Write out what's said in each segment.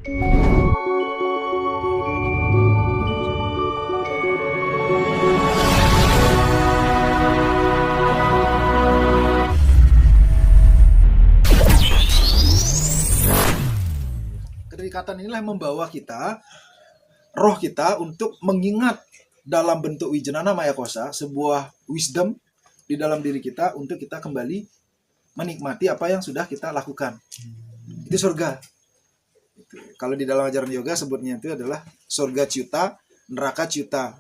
Keterikatan inilah yang membawa kita, roh kita untuk mengingat dalam bentuk Wijenana Maya Kosa, sebuah wisdom di dalam diri kita untuk kita kembali menikmati apa yang sudah kita lakukan. Itu surga. Kalau di dalam ajaran yoga sebutnya itu adalah surga ciuta, neraka ciuta.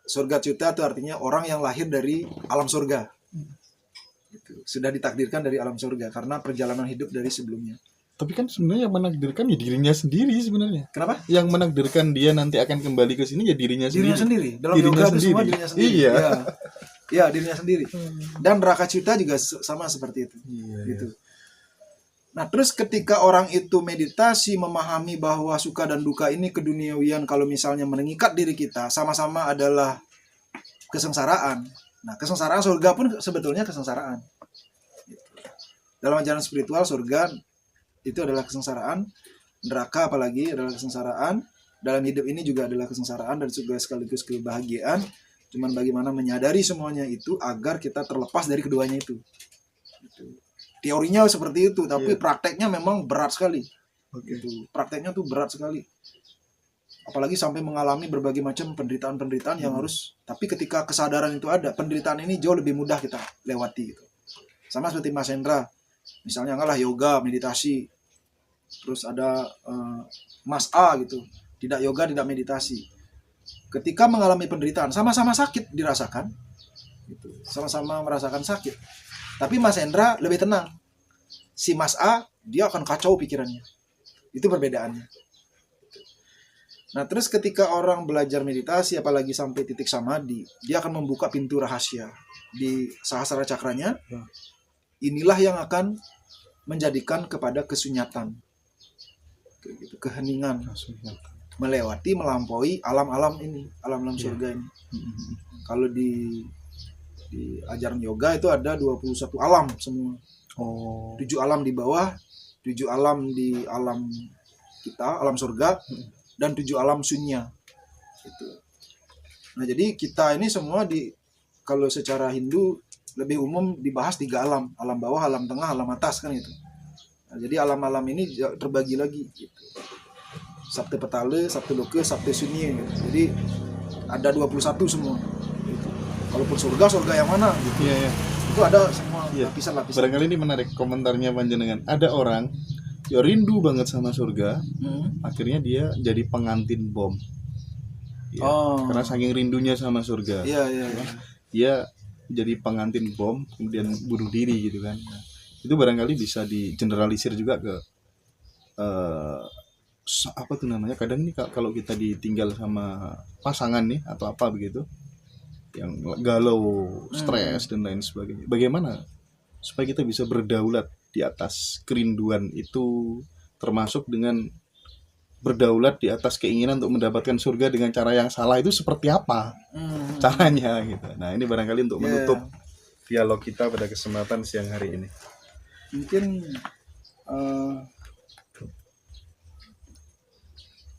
Surga ciuta itu artinya orang yang lahir dari alam surga. Sudah ditakdirkan dari alam surga karena perjalanan hidup dari sebelumnya. Tapi kan sebenarnya yang menakdirkan ya dirinya sendiri sebenarnya. Kenapa? Yang menakdirkan dia nanti akan kembali ke sini ya dirinya sendiri. Dalam dirinya yoga sendiri. itu semua dirinya sendiri. Iya. Ya, dirinya sendiri. Dan neraka ciuta juga sama seperti itu. Iya, Gitu. Nah, terus ketika orang itu meditasi memahami bahwa suka dan duka ini keduniawian, kalau misalnya mengikat diri kita sama-sama adalah kesengsaraan. Nah, kesengsaraan surga pun sebetulnya kesengsaraan. Dalam ajaran spiritual surga itu adalah kesengsaraan, neraka apalagi adalah kesengsaraan, dalam hidup ini juga adalah kesengsaraan dan juga sekaligus kebahagiaan. Cuman bagaimana menyadari semuanya itu agar kita terlepas dari keduanya itu. Teorinya seperti itu, tapi prakteknya memang berat sekali. Gitu. Prakteknya tuh berat sekali. Apalagi sampai mengalami berbagai macam penderitaan-penderitaan yang harus, tapi ketika kesadaran itu ada, penderitaan ini jauh lebih mudah kita lewati gitu. Sama seperti Mas Hendra, misalnya ngalah yoga, meditasi, terus ada Mas A gitu, tidak yoga, tidak meditasi. Ketika mengalami penderitaan, sama-sama sakit dirasakan, gitu. Sama-sama merasakan sakit. Tapi Mas Hendra lebih tenang. Si Mas A, dia akan kacau pikirannya. Itu perbedaannya. Nah, terus ketika orang belajar meditasi, apalagi sampai titik samadhi, dia akan membuka pintu rahasia di sahasrara cakranya. Inilah yang akan menjadikan kepada kesunyatan, keheningan, melewati, melampaui alam-alam ini, alam-alam surga ini. Kalau di ajaran yoga itu ada 21 alam semua. 7 alam di bawah, 7 alam di alam kita, alam surga, dan 7 alam sunya. Gitu. Nah, jadi kita ini semua kalau secara Hindu lebih umum dibahas 3 alam, alam bawah, alam tengah, alam atas kan itu. Nah, jadi alam-alam ini terbagi lagi gitu. Sapta Petala, Sapta Loka, Sapta Sunyi gitu. Jadi ada 21 semua. Gitu. Kalaupun surga yang mana gitu. Iya. Itu ada semua lapisan-lapisan. Barangkali ini menarik komentarnya Panjenengan. Ada orang ya rindu banget sama surga, akhirnya dia jadi pengantin bom. Ya, karena saking rindunya sama surga. Iya. Dia jadi pengantin bom kemudian bunuh diri gitu kan. Nah, itu barangkali bisa digeneralisir juga ke apa tuh namanya, kadang nih kalau kita ditinggal sama pasangan nih atau apa begitu yang galau, stres dan lain sebagainya, bagaimana supaya kita bisa berdaulat di atas kerinduan itu, termasuk dengan berdaulat di atas keinginan untuk mendapatkan surga dengan cara yang salah itu seperti apa caranya gitu. Nah, ini barangkali untuk menutup dialog kita pada kesempatan siang hari ini. Mungkin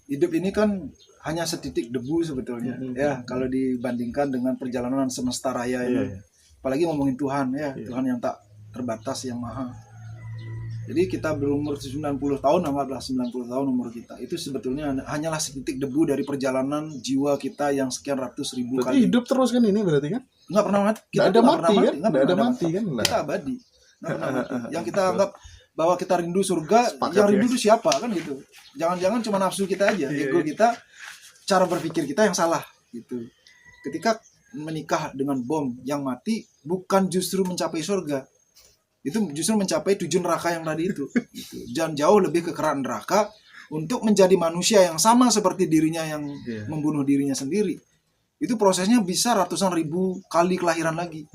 hidup ini kan hanya setitik debu sebetulnya. Ya, kalau dibandingkan dengan perjalanan semesta raya ini. Apalagi ngomongin Tuhan ya, Tuhan yang tak terbatas, yang maha. Jadi kita berumur 90 tahun, anggaplah 90 tahun umur kita. Itu sebetulnya hanyalah setitik debu dari perjalanan jiwa kita yang sekian ratus ribu berarti kali. Hidup terus kan ini berarti kan? Nggak pernah mati. Nggak ada mati kan? Nggak ada mati kan? Kita abadi. Nggak pernah mati. Yang kita anggap bahwa kita rindu surga, yang rindu itu siapa kan gitu. Jangan-jangan cuma nafsu kita aja, ego kita, cara berpikir kita yang salah gitu. Ketika menikah dengan bom yang mati, bukan justru mencapai surga, itu justru mencapai tujuan neraka yang tadi itu. Gitu. Dan jauh lebih ke keran neraka untuk menjadi manusia yang sama seperti dirinya yang membunuh dirinya sendiri. Itu prosesnya bisa ratusan ribu kali kelahiran lagi,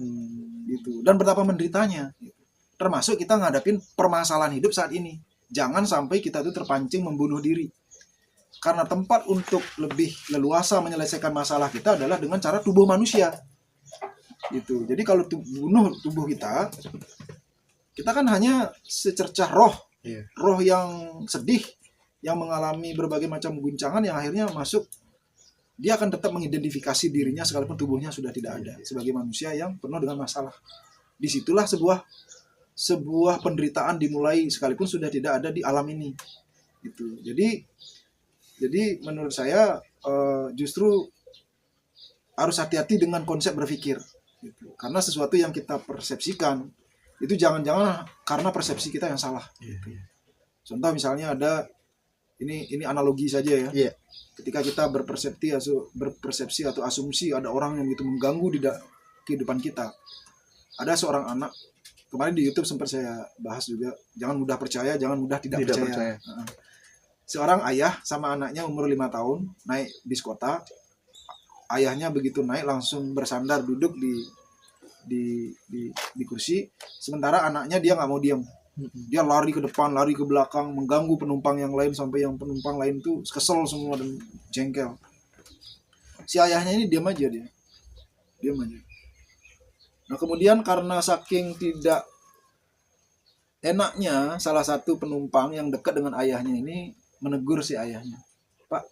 gitu. Dan betapa menderitanya. Gitu. Termasuk kita ngadapin permasalahan hidup saat ini. Jangan sampai kita itu terpancing membunuh diri. Karena tempat untuk lebih leluasa menyelesaikan masalah kita adalah dengan cara tubuh manusia. Gitu. Jadi kalau bunuh tubuh kita kan hanya secercah roh Iya. roh yang sedih, yang mengalami berbagai macam guncangan, yang akhirnya masuk, dia akan tetap mengidentifikasi dirinya sekalipun tubuhnya sudah tidak ada, sebagai manusia yang penuh dengan masalah. Disitulah sebuah penderitaan dimulai sekalipun sudah tidak ada di alam ini. Gitu. Jadi menurut saya justru harus hati-hati dengan konsep berpikir. Gitu. Karena sesuatu yang kita persepsikan itu jangan-jangan karena persepsi kita yang salah. Gitu. Contoh misalnya ada ini analogi saja ya. Iya. Ketika kita berpersepsi atau asumsi ada orang yang gitu mengganggu di kehidupan kita. Ada seorang anak, kemarin di YouTube sempat saya bahas juga, jangan mudah percaya, jangan mudah tidak percaya. Seorang ayah sama anaknya umur 5 tahun naik bis kota. Ayahnya begitu naik langsung bersandar duduk di kursi, sementara anaknya dia nggak mau diam. Dia lari ke depan, lari ke belakang, mengganggu penumpang yang lain sampai yang penumpang lain tuh kesel semua dan jengkel. Si ayahnya ini diam aja dia. Diam aja. Nah, kemudian karena saking tidak enaknya, salah satu penumpang yang dekat dengan ayahnya ini menegur si ayahnya. Pak,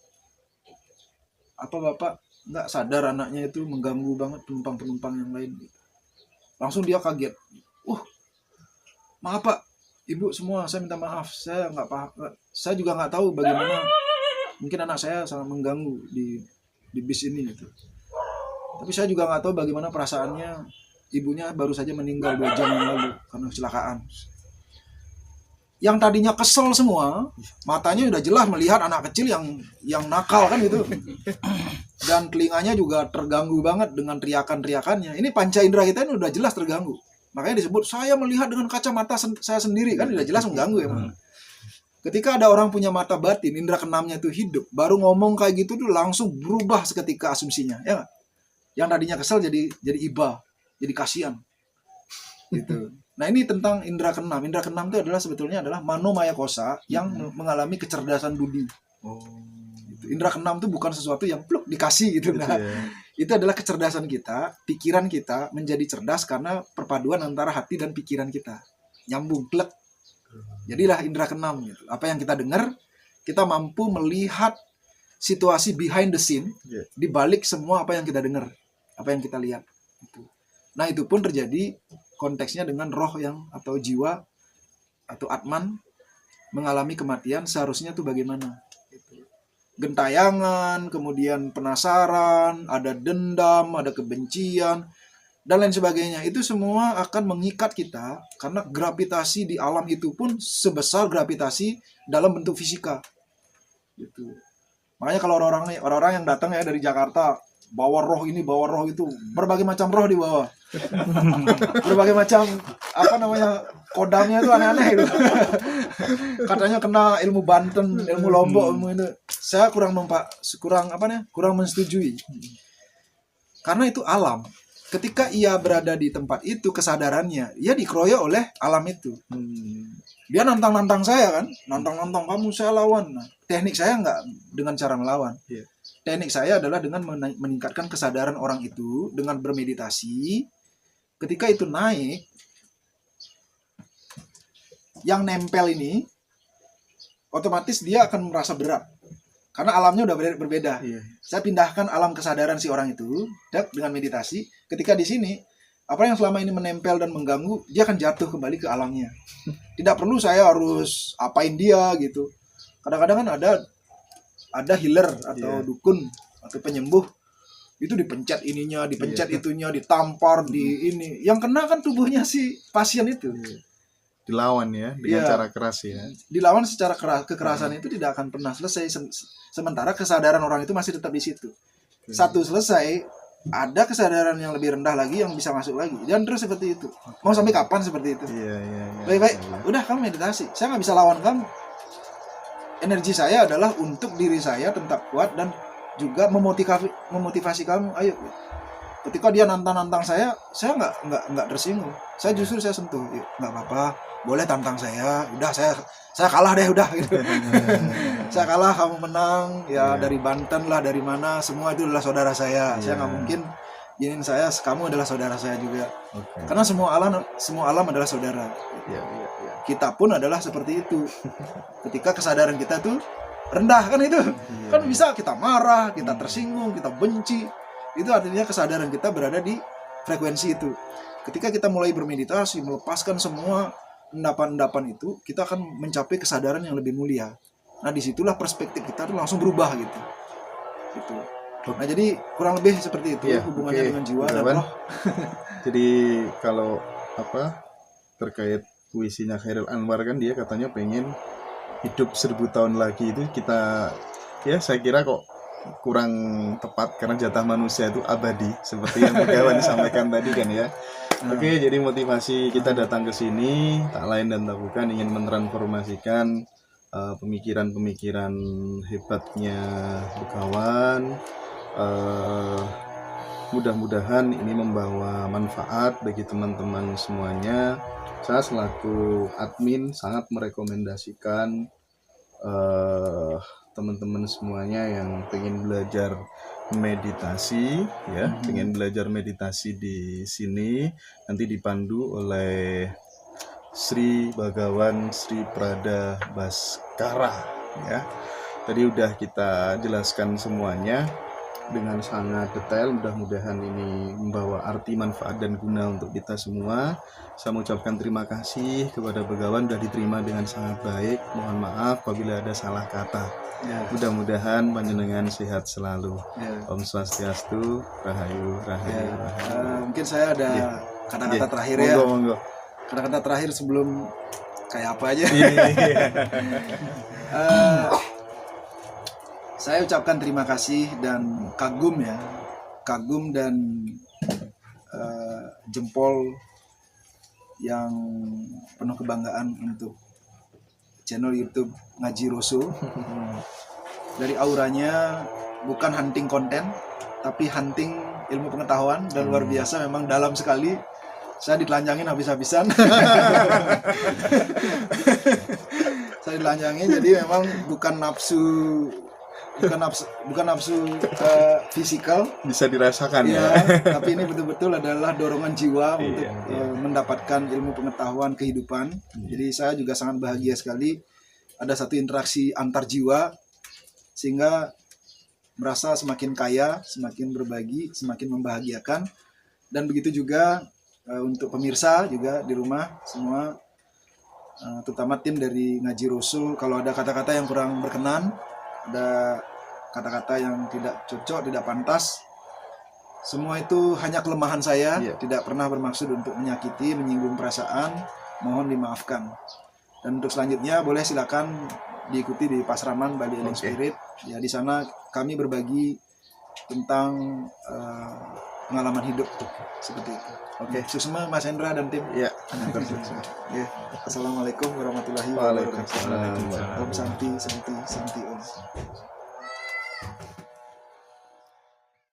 apa Bapak nggak sadar anaknya itu mengganggu banget penumpang-penumpang yang lain? Langsung dia kaget. Maaf Pak, Ibu semua, saya minta maaf, saya nggak paham, saya juga nggak tahu bagaimana mungkin anak saya sangat mengganggu di bis ini gitu. Tapi saya juga nggak tahu bagaimana perasaannya, ibunya baru saja meninggal 2 jam yang lalu karena kecelakaan. Yang tadinya kesel semua, matanya udah jelas melihat anak kecil yang nakal kan gitu, dan telinganya juga terganggu banget dengan teriakan-teriakannya. Ini panca indera kita ini udah jelas terganggu. Makanya disebut saya melihat dengan kacamata saya sendiri, kan udah jelas mengganggu ya. Ketika ada orang punya mata batin, indera keenamnya itu hidup, baru ngomong kayak gitu tuh langsung berubah seketika asumsinya, ya nggak? Yang tadinya kesel jadi iba, jadi kasihan. Gitu. Nah, ini tentang indera keenam. Indera keenam itu sebetulnya adalah mano maya kosa yang mengalami kecerdasan budi. Gitu. Indera keenam itu bukan sesuatu yang pluk dikasih gitu. Nah, itu adalah kecerdasan kita, pikiran kita menjadi cerdas karena perpaduan antara hati dan pikiran kita. Nyambung, klek. Jadilah indera keenam gitu. Apa yang kita dengar, kita mampu melihat situasi behind the scene, di balik semua apa yang kita dengar, apa yang kita lihat. Gitu. Nah, itu pun terjadi konteksnya dengan roh yang atau jiwa atau atman mengalami kematian, seharusnya tuh bagaimana? Gitu. Gentayangan, kemudian penasaran, ada dendam, ada kebencian, dan lain sebagainya. Itu semua akan mengikat kita karena gravitasi di alam itu pun sebesar gravitasi dalam bentuk fisika. Gitu. Makanya kalau orang-orang yang datang ya dari Jakarta, bawa roh ini, bawa roh itu, berbagai macam roh dibawa. Berbagai macam kodamnya itu aneh-aneh itu. Katanya kena ilmu Banten, ilmu Lombok, ilmu itu. Saya kurang mensetujui. Karena itu alam. Ketika ia berada di tempat itu, kesadarannya, ia dikeroyok oleh alam itu. Dia nantang-nantang saya kan, nantang-nantang kamu, saya lawan. Nah, teknik saya nggak dengan cara melawan. Teknik saya adalah dengan meningkatkan kesadaran orang itu dengan bermeditasi. Ketika itu naik, yang nempel ini otomatis dia akan merasa berat karena alamnya udah berbeda. Saya pindahkan alam kesadaran si orang itu dengan meditasi. Ketika di sini, apa yang selama ini menempel dan mengganggu, dia akan jatuh kembali ke alamnya. Tidak perlu saya harus apain dia gitu. Kadang-kadang kan ada healer atau dukun atau penyembuh, itu dipencet ininya, dipencet itunya, ditampar di ini. Yang kena kan tubuhnya si pasien itu. Dilawan ya dengan cara keras ya. Dilawan secara kekerasan itu tidak akan pernah selesai, sementara kesadaran orang itu masih tetap di situ. Satu selesai, ada kesadaran yang lebih rendah lagi yang bisa masuk lagi, dan terus seperti itu. Mau sampai kapan seperti itu? Baik-baik, udah kamu meditasi. Saya nggak bisa lawan kamu. Energi saya adalah untuk diri saya tetap kuat dan juga memotivasi kamu. Ayo. Ketika dia nantang saya nggak tersinggung. Saya justru saya sentuh. Nggak apa-apa, boleh tantang saya. Udah saya kalah deh udah. Gitu. Saya kalah, kamu menang. Ya dari Banten lah, dari mana, semua itu adalah saudara saya. Saya nggak mungkin ingin kamu adalah saudara saya juga. Karena semua alam adalah saudara. kita pun adalah seperti itu. Ketika kesadaran kita tuh rendah kan itu, kan bisa kita marah, kita tersinggung, kita benci. Itu artinya kesadaran kita berada di frekuensi itu. Ketika kita mulai bermeditasi, melepaskan semua endapan-endapan itu, kita akan mencapai kesadaran yang lebih mulia. Nah, disitulah perspektif kita tuh langsung berubah gitu. Gitu. Nah, jadi kurang lebih seperti itu hubungannya dengan jiwa dan roh. Jadi kalau terkait puisinya Chairil Anwar kan dia katanya pengen hidup 1000 tahun lagi. Itu kita saya kira kok kurang tepat karena jatah manusia itu abadi seperti yang Begawan sampaikan tadi kan ya. Oke, jadi motivasi kita datang ke sini tak lain dan tak bukan ingin mentransformasikan pemikiran-pemikiran hebatnya Begawan. Mudah-mudahan ini membawa manfaat bagi teman-teman semuanya. Saya selaku admin sangat merekomendasikan teman-teman semuanya yang pengen belajar meditasi pengen belajar meditasi di sini nanti dipandu oleh Sri Bhagawan Sri Prada Bhaskara ya. Tadi udah kita jelaskan semuanya dengan sangat detail. Mudah-mudahan ini membawa arti, manfaat, dan guna untuk kita semua. Saya mengucapkan terima kasih kepada Begawan sudah diterima dengan sangat baik. Mohon maaf apabila ada salah kata. Mudah-mudahan panjenengan sehat selalu. Om Swastiastu, Rahayu, Rahayu, Rahayu. Mungkin saya ada kata-kata terakhir monggo. Kata-kata terakhir sebelum kayak apa aja. Saya ucapkan terima kasih dan kagum dan jempol yang penuh kebanggaan untuk channel YouTube Ngaji Roso. Dari auranya bukan hunting konten, tapi hunting ilmu pengetahuan dan luar biasa, memang dalam sekali. Saya ditelanjangin habis-habisan. Saya ditelanjangin, jadi memang bukan nafsu fisikal, bisa dirasakan ya. Tapi ini betul-betul adalah dorongan jiwa untuk mendapatkan ilmu pengetahuan kehidupan. Jadi saya juga sangat bahagia sekali ada satu interaksi antar jiwa sehingga merasa semakin kaya, semakin berbagi, semakin membahagiakan. Dan begitu juga untuk pemirsa juga di rumah semua, terutama tim dari Ngaji Roso. Kalau ada kata-kata yang kurang berkenan, ada kata-kata yang tidak cocok, tidak pantas, semua itu hanya kelemahan saya, tidak pernah bermaksud untuk menyakiti, menyinggung perasaan, mohon dimaafkan. Dan untuk selanjutnya boleh silakan diikuti di Pasraman Bali Healing Spirit. Ya, di sana kami berbagi tentang pengalaman hidup seperti itu. Susma, Mas Hendra dan tim. Assalamualaikum warahmatullahi wabarakatuh. Om Santi, Santi, Santi Om.